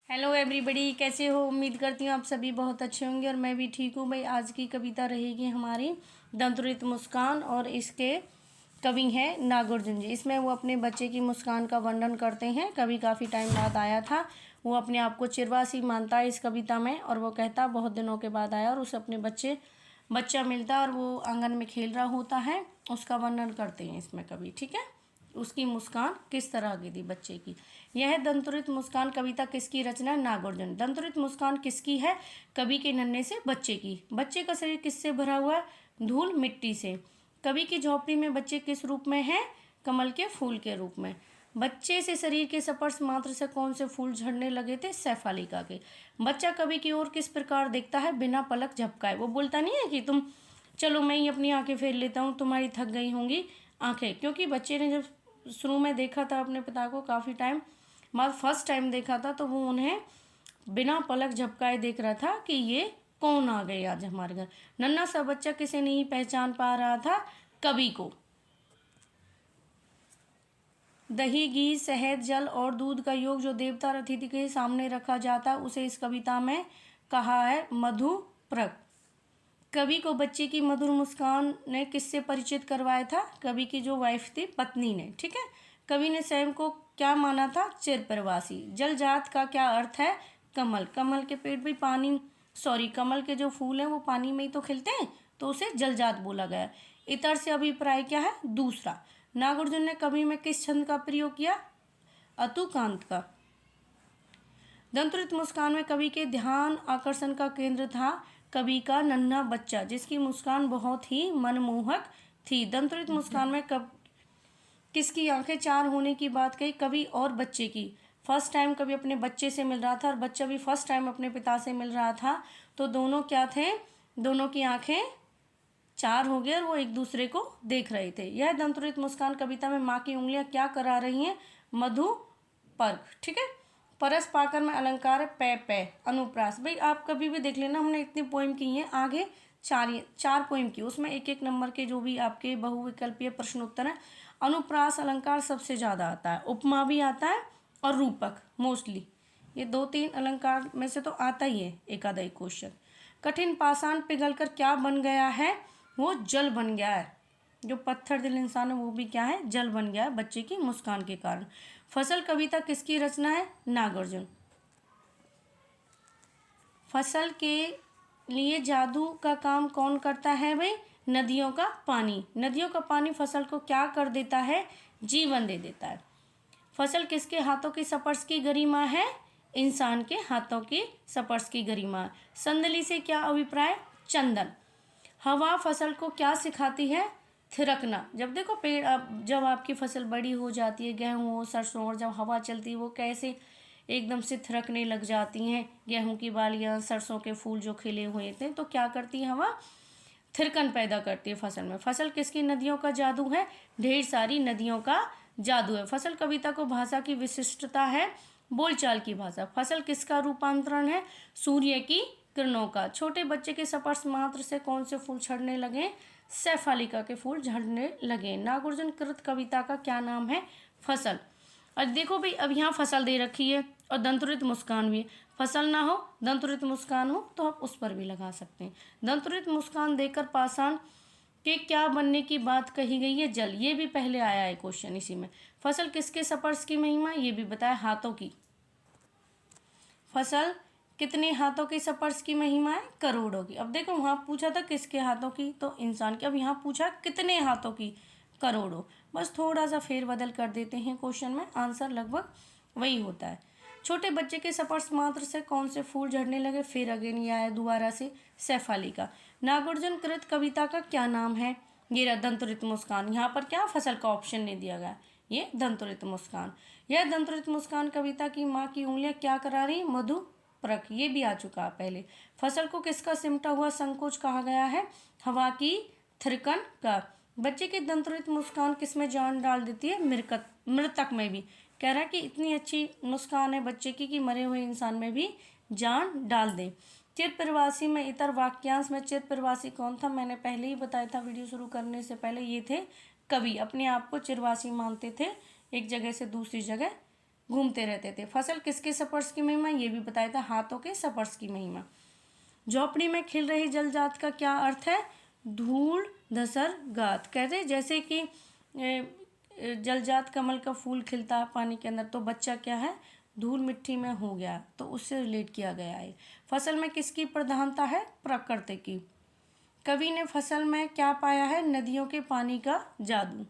Hello everybody, कैसे हो? उम्मीद करती हूँ आप सभी बहुत अच्छे होंगे और मैं भी ठीक हूँ। भाई, आज की कविता रहेगी हमारी दंतुरित मुस्कान और इसके कवि हैं नागार्जुन जी। इसमें वो अपने बच्चे की मुस्कान का वर्णन करते हैं। कवि काफ़ी टाइम बाद आया था। वो अपने आप को चिरवासी मानता है इस कविता में, और वो कहता बहुत दिनों के बाद आया और उसे अपने बच्चा मिलता और वो आंगन में खेल रहा होता है। उसका वर्णन करते हैं इसमें कवि, ठीक है। उसकी मुस्कान किस तरह की थी बच्चे की। यह दंतुरित मुस्कान कविता किसकी रचना? नागार्जुन। दंतुरित मुस्कान किसकी है? कवि के नन्हे से बच्चे की। बच्चे का शरीर किससे भरा हुआ है? धूल मिट्टी से। कवि की झोपड़ी में बच्चे किस रूप में है? कमल के फूल के रूप में। बच्चे से शरीर के स्पर्श मात्र से कौन से फूल झड़ने लगे थे? शेफालिका के। बच्चा कवि की ओर किस प्रकार देखता है? बिना पलक झपकाए। वो बोलता नहीं है कि तुम चलो मैं ही अपनी आंखें फेर लेता हूँ, तुम्हारी थक गई होंगी आंखें। क्योंकि बच्चे ने जब शुरू में देखा था अपने पिता को, काफ़ी टाइम बाद फर्स्ट टाइम देखा था, तो वो उन्हें बिना पलक झपकाए देख रहा था कि ये कौन आ गए आज हमारे घर। नन्हा सा बच्चा किसे नहीं पहचान पा रहा था? कवि को। दही, घी, शहद, जल और दूध का योग जो देवता और अतिथि के सामने रखा जाता है, उसे इस कविता में कहा है मधुप्रक। कवि को बच्चे की मधुर मुस्कान ने किससे परिचित करवाया था? कवि की जो वाइफ थी, पत्नी ने, ठीक है। कवि ने स्वयं को क्या माना था? चिरप्रवासी। जलजात का क्या अर्थ है? कमल। कमल के पेड़ भी कमल के जो फूल हैं वो पानी में ही तो खिलते हैं, तो उसे जलजात बोला गया। इतर से अभिप्राय क्या है? दूसरा। नागार्जुन ने कवि में किस छंद का प्रयोग किया? अतुकांत का। दंतुरित मुस्कान में कवि के ध्यान आकर्षण का केंद्र था कवि का नन्हा बच्चा, जिसकी मुस्कान बहुत ही मनमोहक थी। दंतुरित मुस्कान में किसकी आंखें चार होने की बात कही? कवि और बच्चे की। फर्स्ट टाइम कवि अपने बच्चे से मिल रहा था और बच्चा भी फर्स्ट टाइम अपने पिता से मिल रहा था, तो दोनों क्या थे? दोनों की आंखें चार हो गए और वो एक दूसरे को देख रहे थे। यह दंतुरित मुस्कान कविता में माँ की उंगलियां क्या करा रही हैं? मधु पर्क, ठीक है। परस पाकर में अलंकार है पै पै अनुप्रास। भाई, आप कभी भी देख लेना, हमने इतनी पोइम की हैं, आगे चार पोइम की, उसमें एक एक नंबर के जो भी आपके बहुविकल्पीय प्रश्न उत्तर है। अनुप्रास अलंकार सबसे ज़्यादा आता है, उपमा भी आता है और रूपक मोस्टली। ये दो तीन अलंकार में से तो आता ही है एक आधा एक क्वेश्चन। कठिन पाषाण पिघलकर क्या बन गया है? वो जल बन गया है। जो पत्थर दिल इंसान है वो भी क्या है? जल बन गया है बच्चे की मुस्कान के कारण। फसल कविता किसकी रचना है? नागार्जुन। फसल के लिए जादू का काम कौन करता है? भाई, नदियों का पानी। नदियों का पानी फसल को क्या कर देता है? जीवन दे देता है। फसल किसके हाथों की स्पर्श की गरिमा है? इंसान के हाथों की स्पर्श की गरिमा। संदली से क्या अभिप्राय? चंदन। हवा फसल को क्या सिखाती है? थिरकना। जब देखो पेड़, अब जब आपकी फसल बड़ी हो जाती है, गेहूँ हो, सरसों, और जब हवा चलती है वो कैसे एकदम से थिरकने लग जाती हैं। गेहूँ की बालियाँ, सरसों के फूल जो खिले हुए थे, तो क्या करती है हवा? थिरकन पैदा करती है फसल में। फसल किसकी नदियों का जादू है? ढेर सारी नदियों का जादू है। फसल कविता को भाषा की विशिष्टता है बोलचाल की भाषा। फसल किसका रूपांतरण है? सूर्य की किरणों का। छोटे बच्चे के स्पर्श मात्र से कौन से फूल झड़ने लगे? शेफालिका के फूल झड़ने लगे। नागार्जुन कृत कविता का क्या नाम है? फसल। और देखो भाई, अब यहाँ फसल दे रखी है और दंतुरित मुस्कान भी है। फसल ना हो, दंतुरित मुस्कान हो, तो आप उस पर भी लगा सकते हैं। दंतुरित मुस्कान देकर पाषाण के क्या बनने की बात कही गई है? जल। ये भी पहले आया है क्वेश्चन इसी में। फसल किसके स्पर्श की महिमा? ये भी बताया, हाथों की। फसल कितने हाथों के स्पर्श की महिमा है? करोड़ों की। अब देखो, वहाँ पूछा था किसके हाथों की, तो इंसान की। अब यहाँ पूछा कितने हाथों की? करोड़ों। बस थोड़ा सा फेरबदल कर देते हैं क्वेश्चन में, आंसर लगभग वही होता है। छोटे बच्चे के स्पर्श मात्र से कौन से फूल झड़ने लगे? फिर अगेन ये आया दोबारा से, शेफालिका। नागार्जुन कृत कविता का क्या नाम है? ये रहा दंतुरित मुस्कान। यहाँ पर क्या फसल का ऑप्शन नहीं दिया गया, ये दंतुरित मुस्कान। यह दंतुरित मुस्कान कविता की माँ की उंगलियां क्या करा रही? मधु परक। ये भी आ चुका है पहले। फसल को किसका सिमटा हुआ संकोच कहा गया है? हवा की थिरकन का। बच्चे की दंतुरित मुस्कान किसमें जान डाल देती है? मृतक में भी। कह रहा है कि इतनी अच्छी मुस्कान है बच्चे की कि मरे हुए इंसान में भी जान डाल दे। चिर प्रवासी में इतर वाक्यांश में चिर प्रवासी कौन था? मैंने पहले ही बताया था वीडियो शुरू करने से पहले। ये थे कवि, अपने आप को चिरवासी मानते थे, एक जगह से दूसरी जगह घूमते रहते थे। फसल किसके स्पर्श की महिमा, ये भी बताया था, हाथों के स्पर्श की महिमा। झोपड़ी में खिल रही जलजात का क्या अर्थ है, धूल धसर गात। कहते जैसे कि जलजात कमल का फूल खिलता पानी के अंदर, तो बच्चा क्या है, धूल मिट्टी में हो गया, तो उससे रिलेट किया गया है। फसल में किसकी प्रधानता है, प्रकृति की। कवि ने फसल में क्या पाया है, नदियों के पानी का जादू।